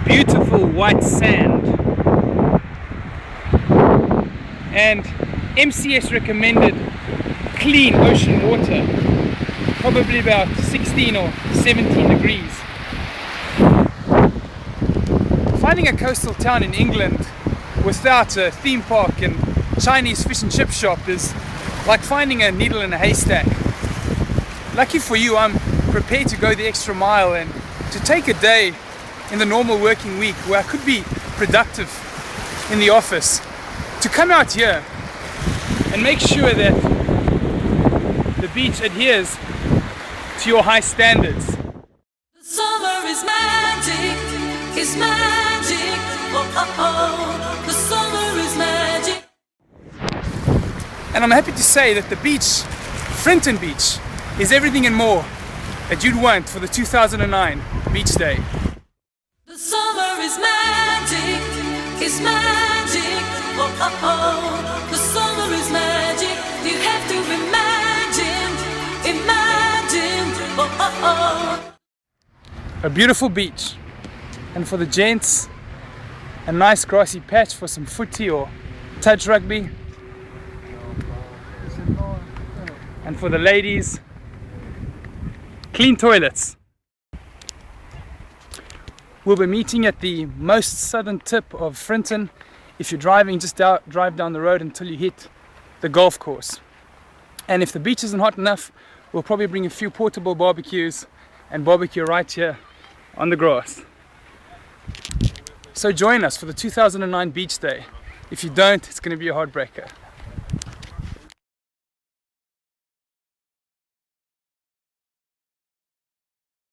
beautiful white sand, and MCS recommended clean ocean water, probably about 16 or 17 degrees. Finding a coastal town in England without a theme park and Chinese fish and chip shop is like finding a needle in a haystack. Lucky for you, I'm prepared to go the extra mile and to take a day in the normal working week where I could be productive in the office, to come out here and make sure that the beach adheres to your high standards. The summer is magic, it's magic, oh, oh, oh. The summer is magic. And I'm happy to say that the beach, Frinton Beach, is everything and more that you'd want for the 2009 beach day. The summer is magic, it's magic, oh, oh, oh. The summer is magic, you have to imagine, oh, oh, oh. A beautiful beach, and for the gents, a nice grassy patch for some footy or touch rugby, and for the ladies, clean toilets. We'll be meeting at the most southern tip of Frinton. If you're driving, just drive down the road until you hit the golf course. And if the beach isn't hot enough, we'll probably bring a few portable barbecues and barbecue right here on the grass. So join us for the 2009 beach day. If you don't, it's going to be a heartbreaker.